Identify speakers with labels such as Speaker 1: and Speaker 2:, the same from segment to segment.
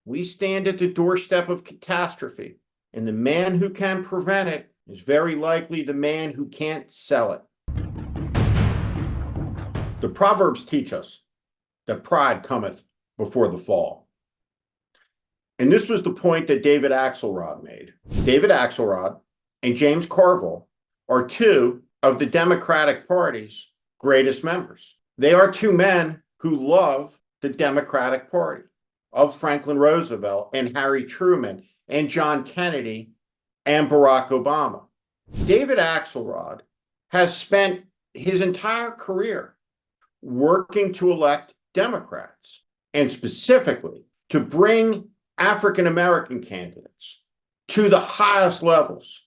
Speaker 1: We stand at the doorstep of catastrophe, and the man who can prevent it is very likely the man who can't sell it. The Proverbs teach us that pride cometh before the fall. And this was the point that David Axelrod made. David Axelrod and James Carville are two of the Democratic Party's greatest members. They are two men who love the Democratic Party of Franklin Roosevelt and Harry Truman and John Kennedy and Barack Obama. David Axelrod has spent his entire career working to elect Democrats, and specifically to bring African American candidates to the highest levels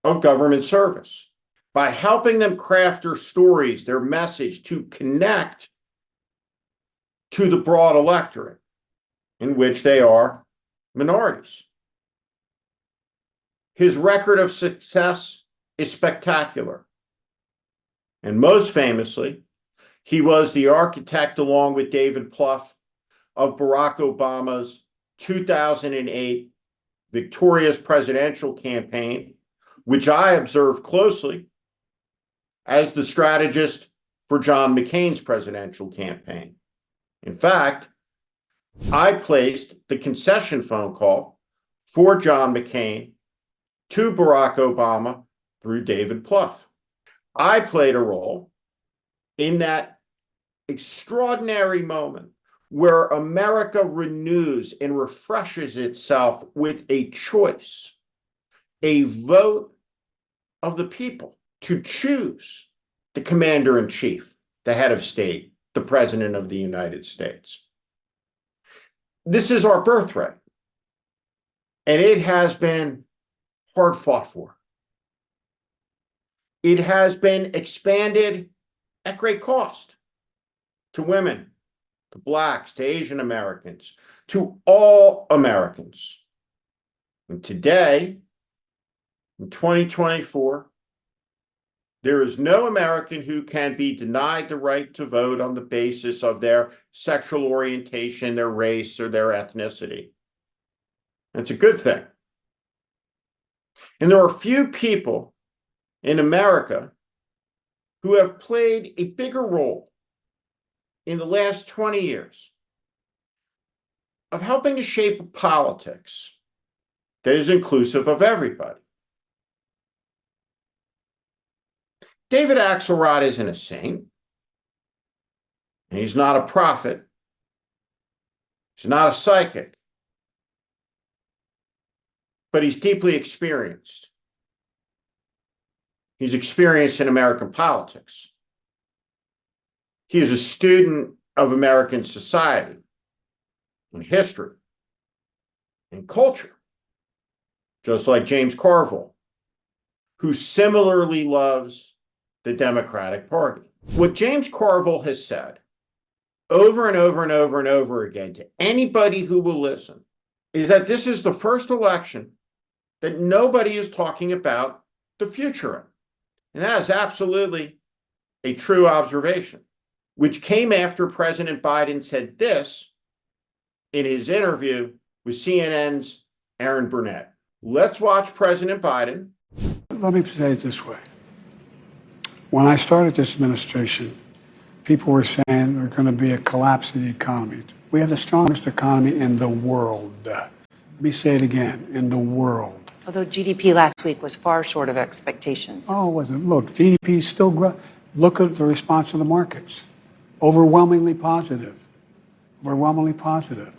Speaker 1: of government service by helping them craft their stories, their message to connect to the broad electorate in which they are minorities. His record of success is spectacular. And most famously, he was the architect, along with David Plouffe, of Barack Obama's 2008 victorious presidential campaign, which I observed closely as the strategist for John McCain's presidential campaign. In fact, I placed the concession phone call for John McCain to Barack Obama through David Plouffe. I played a role in that extraordinary moment where America renews and refreshes itself with a choice, a vote of the people to choose the commander-in-chief, the head of state, the president of the United States. This is our birthright, and it has been hard fought for. It has been expanded at great cost to women, to Blacks, to Asian Americans, to all Americans. And today, in 2024, there is no American who can be denied the right to vote on the basis of their sexual orientation, their race, or their ethnicity. That's a good thing. And there are few people in America who have played a bigger role in the last 20 years of helping to shape politics that is inclusive of everybody. David Axelrod isn't a saint, and he's not a prophet. He's not a psychic, but he's deeply experienced. He's experienced in American politics. He is a student of American society and history and culture, just like James Carville, who similarly loves the Democratic Party. What James Carville has said over and over and over and over again to anybody who will listen is that this is the first election that nobody is talking about the future in. And that is absolutely a true observation, which came after President Biden said this in his interview with CNN's Aaron Burnett. Let's watch President Biden.
Speaker 2: Let me say it this way. When I started this administration, people were saying there's going to be a collapse of the economy. We have the strongest economy in the world. Let me say it again, in the world.
Speaker 3: Although GDP last week was far short of expectations.
Speaker 2: Oh, it wasn't. Look, GDP is still growing. Look at the response of the markets. Overwhelmingly positive. Overwhelmingly positive.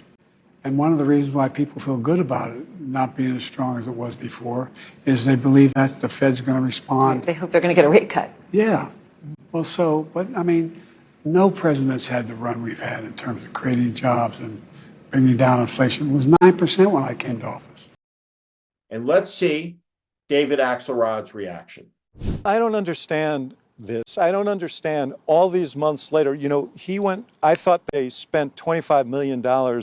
Speaker 2: And one of the reasons why people feel good about it not being as strong as it was before is they believe that the Fed's going to respond.
Speaker 3: They hope they're going to get a rate cut.
Speaker 2: Yeah. Well, but I mean, no president's had the run we've had in terms of creating jobs and bringing down inflation. It was 9% when I came to office.
Speaker 1: And let's see David Axelrod's reaction.
Speaker 4: I don't understand this. I don't understand all these months later. You know, I thought they spent $25 million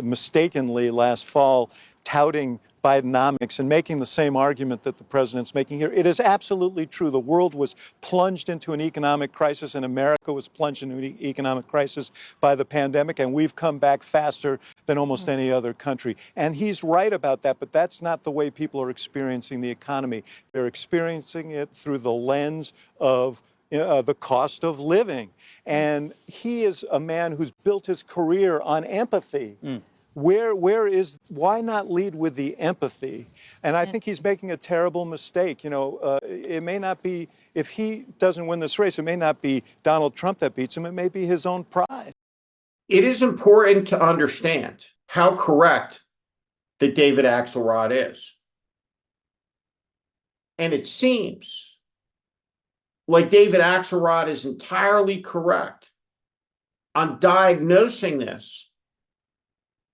Speaker 4: mistakenly last fall touting Bidenomics and making the same argument that the president's making here. It is absolutely true. The world was plunged into an economic crisis, and America was plunged into an economic crisis by the pandemic, and we've come back faster than almost any other country. And he's right about that, but that's not the way people are experiencing the economy. They're experiencing it through the lens of the cost of living. And he is a man who's built his career on empathy. Why not lead with the empathy? And I think he's making a terrible mistake. It may not be, if he doesn't win this race, it may not be Donald Trump that beats him. It may be his own pride.
Speaker 1: It is important to understand how correct that David Axelrod is. And it seems like David Axelrod is entirely correct on diagnosing this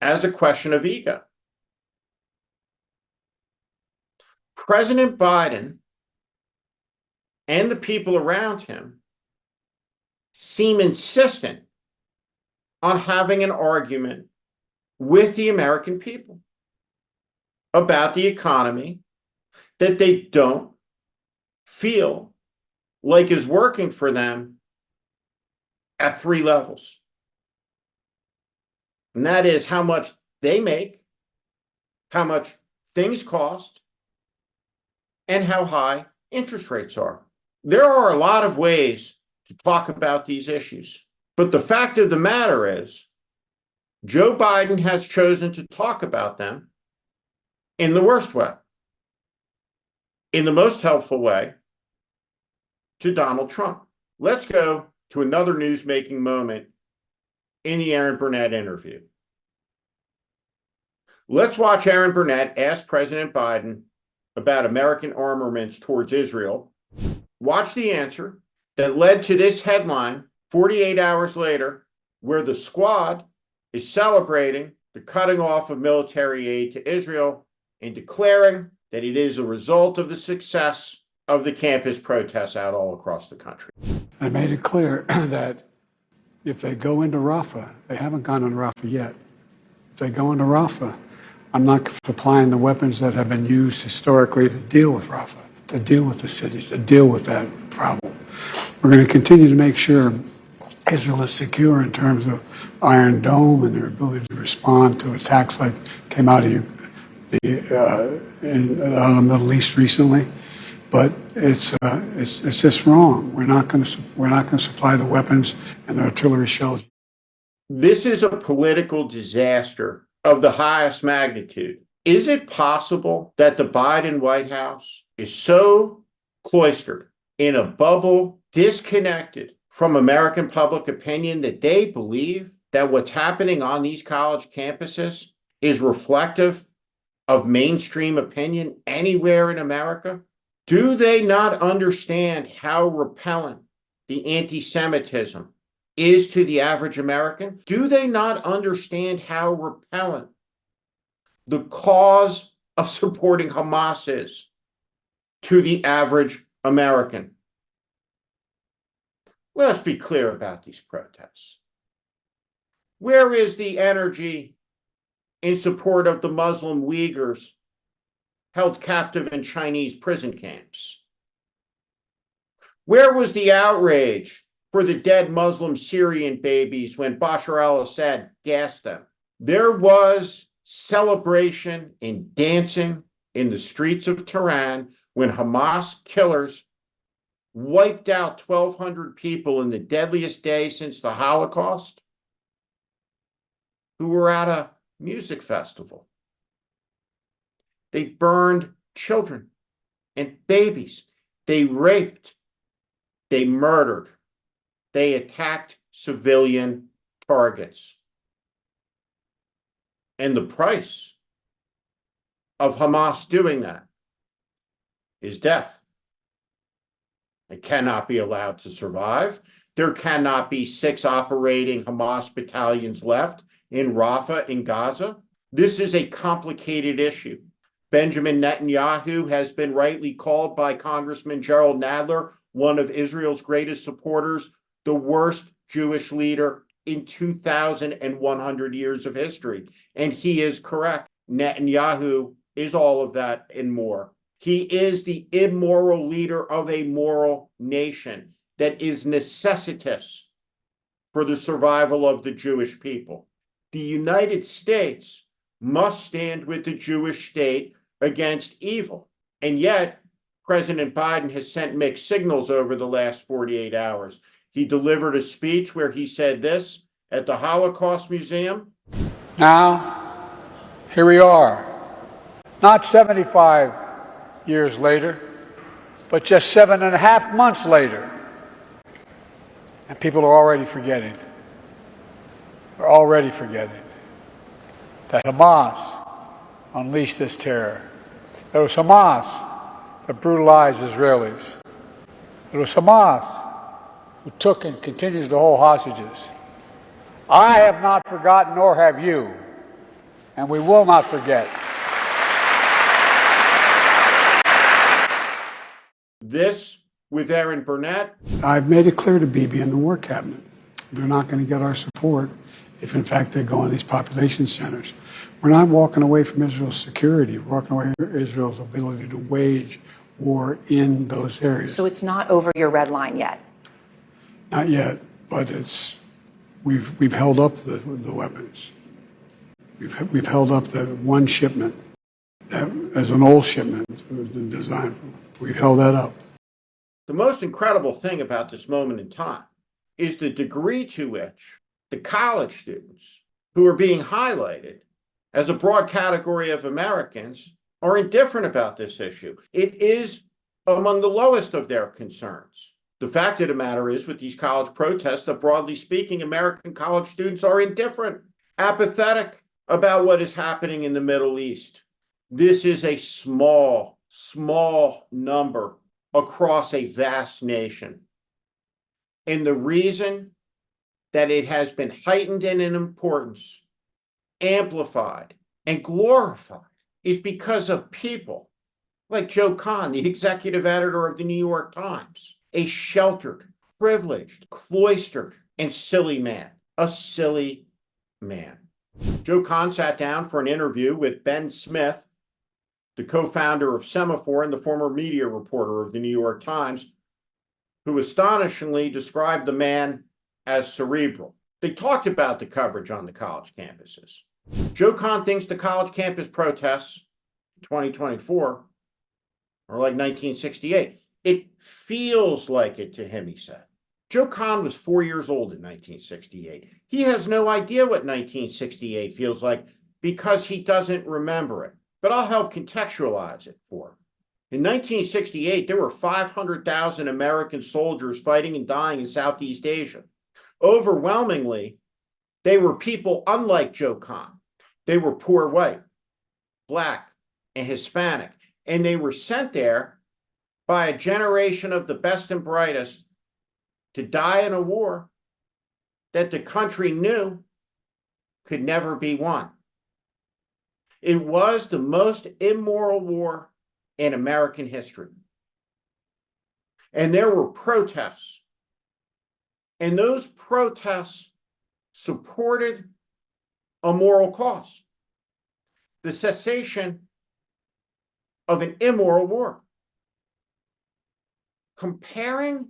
Speaker 1: as a question of ego. President Biden and the people around him seem insistent on having an argument with the American people about the economy that they don't feel like is working for them at three levels. And that is how much they make, how much things cost, and how high interest rates are. There are a lot of ways to talk about these issues, but the fact of the matter is, Joe Biden has chosen to talk about them in the worst way, in the most helpful way to Donald Trump. Let's go to another newsmaking moment in the Aaron Burnett interview. Let's watch Aaron Burnett ask President Biden about American armaments towards Israel. Watch the answer that led to this headline 48 hours later, where the squad is celebrating the cutting off of military aid to Israel and declaring that it is a result of the success of the campus protests out all across the country.
Speaker 2: I made it clear that if they go into Rafah, they haven't gone into Rafah yet. If they go into Rafah, I'm not supplying the weapons that have been used historically to deal with Rafah, to deal with the cities, to deal with that problem. We're going to continue to make sure Israel is secure in terms of Iron Dome and their ability to respond to attacks like came out of the Middle East recently. But it's just wrong. We're not going to supply the weapons and the artillery shells.
Speaker 1: This is a political disaster of the highest magnitude. Is it possible that the Biden White House is so cloistered in a bubble, disconnected from American public opinion, that they believe that what's happening on these college campuses is reflective of mainstream opinion anywhere in America? Do they not understand how repellent the anti-Semitism is to the average American? Do they not understand how repellent the cause of supporting Hamas is to the average American? Let us be clear about these protests. Where is the energy in support of the Muslim Uyghurs held captive in Chinese prison camps? Where was the outrage for the dead Muslim Syrian babies when Bashar al-Assad gassed them? There was celebration and dancing in the streets of Tehran when Hamas killers wiped out 1,200 people in the deadliest day since the Holocaust, who were at a music festival. They burned children and babies. They raped. They murdered. They attacked civilian targets. And the price of Hamas doing that is death. It cannot be allowed to survive. There cannot be 6 operating Hamas battalions left in Rafah, in Gaza. This is a complicated issue. Benjamin Netanyahu has been rightly called by Congressman Gerald Nadler, one of Israel's greatest supporters, the worst Jewish leader in 2,100 years of history. And he is correct. Netanyahu is all of that and more. He is the immoral leader of a moral nation that is necessitous for the survival of the Jewish people. The United States must stand with the Jewish state against evil. And yet, President Biden has sent mixed signals over the last 48 hours. He delivered a speech where he said this at the Holocaust Museum.
Speaker 2: Now, here we are, not 75 years later, but just 7.5 months later. And people are already forgetting. They're already forgetting that Hamas unleashed this terror. It was Hamas that brutalized Israelis. It was Hamas who took and continues to hold hostages. I have not forgotten, nor have you, and we will not forget.
Speaker 1: This with Erin Burnett.
Speaker 2: I've made it clear to Bibi and the War Cabinet, they're not going to get our support if, in fact, they go in these population centers. We're not walking away from Israel's security. We're walking away from Israel's ability to wage war in those areas.
Speaker 3: So it's not over your red line yet?
Speaker 2: Not yet, but we've held up the weapons. We've held up the one shipment as an old shipment. It was been designed for. We've held that up.
Speaker 1: The most incredible thing about this moment in time is the degree to which the college students who are being highlighted as a broad category of Americans are indifferent about this issue. It is among the lowest of their concerns. The fact of the matter is, with these college protests, that broadly speaking, American college students are indifferent, apathetic about what is happening in the Middle East. This is a small number across a vast nation. And the reason that it has been heightened in importance, amplified, and glorified is because of people like Joe Kahn, the executive editor of the New York Times, a sheltered, privileged, cloistered, and silly man. A silly man. Joe Kahn sat down for an interview with Ben Smith, the co-founder of Semaphore and the former media reporter of the New York Times, who astonishingly described the man as cerebral. They talked about the coverage on the college campuses. Joe Kahn thinks the college campus protests in 2024 are like 1968. It feels like it to him, he said. Joe Kahn was 4 years old in 1968. He has no idea what 1968 feels like because he doesn't remember it. But I'll help contextualize it for him. In 1968, there were 500,000 American soldiers fighting and dying in Southeast Asia. Overwhelmingly, they were people unlike Joe Kahn. They were poor white, Black, and Hispanic, and they were sent there by a generation of the best and brightest to die in a war that the country knew could never be won. It was the most immoral war in American history. And there were protests. And those protests supported a moral cause, the cessation of an immoral war. Comparing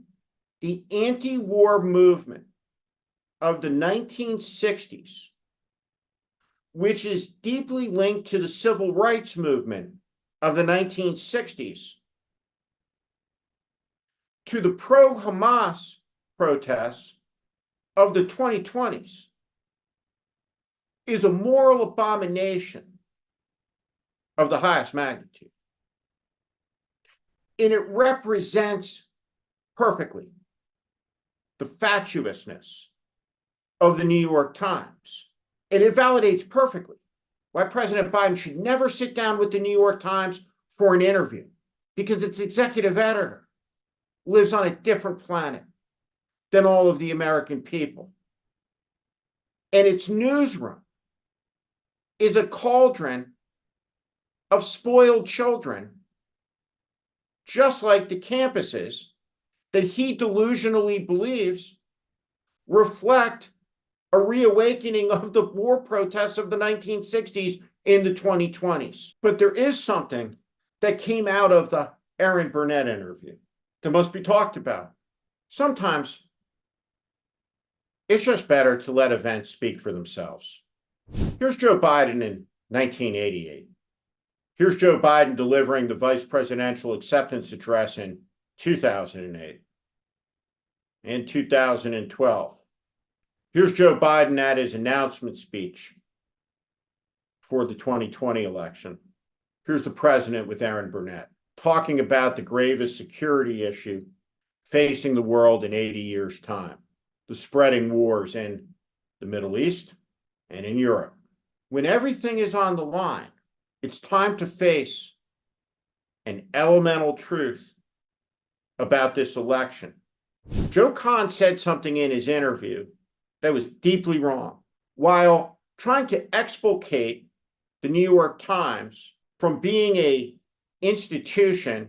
Speaker 1: the anti-war movement of the 1960s, which is deeply linked to the civil rights movement of the 1960s, to the pro-Hamas protests of the 2020s, is a moral abomination of the highest magnitude. And it represents perfectly the fatuousness of the New York Times. And it validates perfectly why President Biden should never sit down with the New York Times for an interview, because its executive editor lives on a different planet than all of the American people. And its newsroom is a cauldron of spoiled children, just like the campuses that he delusionally believes reflect a reawakening of the war protests of the 1960s in the 2020s. But there is something that came out of the Erin Burnett interview that must be talked about. Sometimes it's just better to let events speak for themselves. Here's Joe Biden in 1988. Here's Joe Biden delivering the vice presidential acceptance address in 2008 and 2012. Here's Joe Biden at his announcement speech for the 2020 election. Here's the president with Aaron Burnett talking about the gravest security issue facing the world in 80 years' time, the spreading wars in the Middle East and in Europe. When everything is on the line, it's time to face an elemental truth about this election. Joe Kahn said something in his interview that was deeply wrong. While trying to explicate the New York Times from being an institution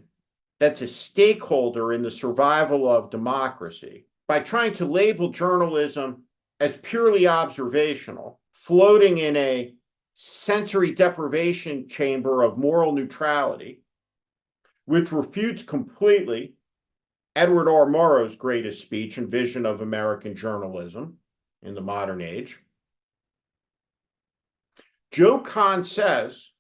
Speaker 1: that's a stakeholder in the survival of democracy, by trying to label journalism as purely observational, floating in a sensory deprivation chamber of moral neutrality, which refutes completely Edward R. Murrow's greatest speech and vision of American journalism in the modern age. Joe Kahn says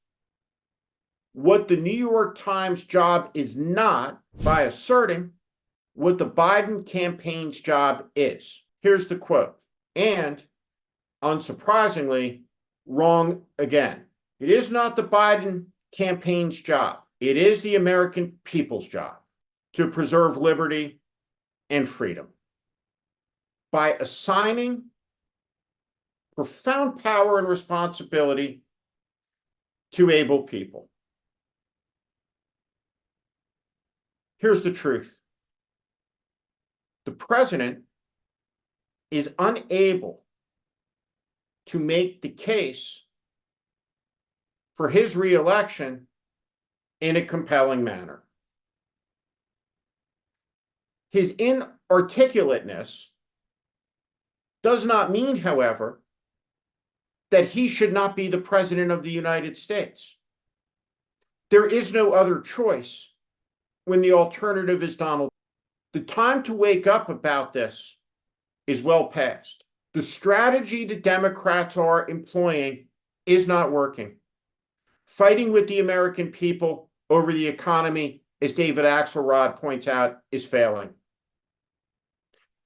Speaker 1: what the New York Times job is not by asserting what the Biden campaign's job is. Here's the quote, and unsurprisingly, wrong again. It is not the Biden campaign's job. It is the American people's job to preserve liberty and freedom by assigning profound power and responsibility to able people. Here's the truth. The president is unable to make the case for his reelection in a compelling manner. His inarticulateness does not mean, however, that he should not be the president of the United States. There is no other choice when the alternative is Donald. The time to wake up about this is well past. The strategy the Democrats are employing is not working. Fighting with the American people over the economy, as David Axelrod points out, is failing.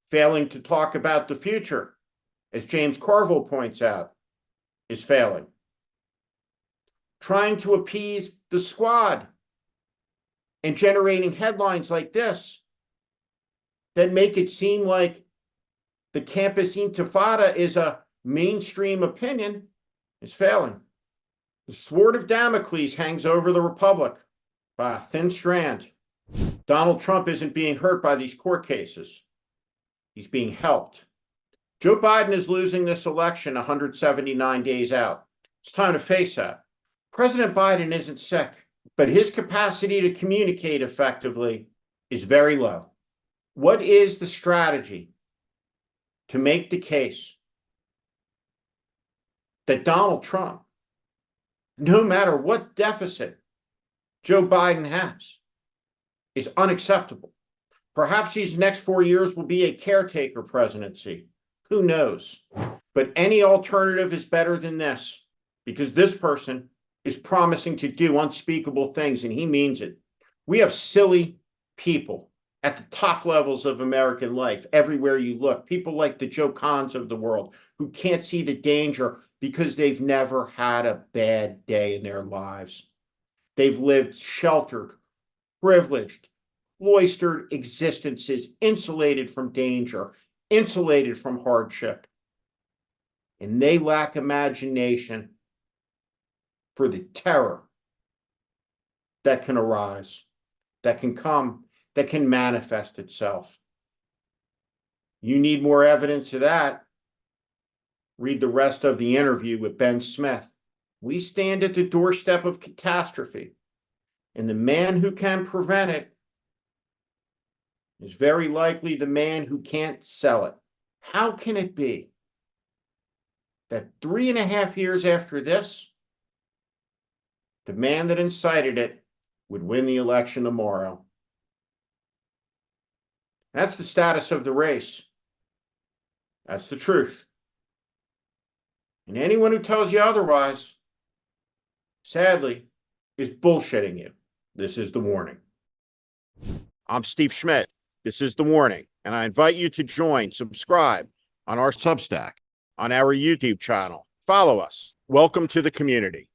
Speaker 1: Failing to talk about the future, as James Carville points out, is failing. Trying to appease the squad and generating headlines like this that make it seem like the campus intifada is a mainstream opinion is failing. The sword of Damocles hangs over the republic by a thin strand. Donald Trump isn't being hurt by these court cases. He's being helped. Joe Biden is losing this election 179 days out. It's time to face that. President Biden isn't sick, but his capacity to communicate effectively is very low. What is the strategy to make the case that Donald Trump, no matter what deficit Joe Biden has, is unacceptable? Perhaps these next 4 years will be a caretaker presidency. Who knows? But any alternative is better than this, because this person is promising to do unspeakable things, and he means it. We have silly people at the top levels of American life, everywhere you look. People like the Joe Kahns of the world who can't see the danger because they've never had a bad day in their lives. They've lived sheltered, privileged, cloistered existences, insulated from danger, insulated from hardship. And they lack imagination for the terror that can arise, that can come, that can manifest itself. You need more evidence of that? Read the rest of the interview with Ben Smith. We stand at the doorstep of catastrophe, and the man who can prevent it is very likely the man who can't sell it. How can it be that 3.5 years after this, the man that incited it would win the election tomorrow? That's the status of the race. That's the truth. And anyone who tells you otherwise, sadly, is bullshitting you. This is The Warning. I'm Steve Schmidt. This is The Warning, and I invite you to subscribe on our Substack, on our YouTube channel. Follow us. Welcome to the community.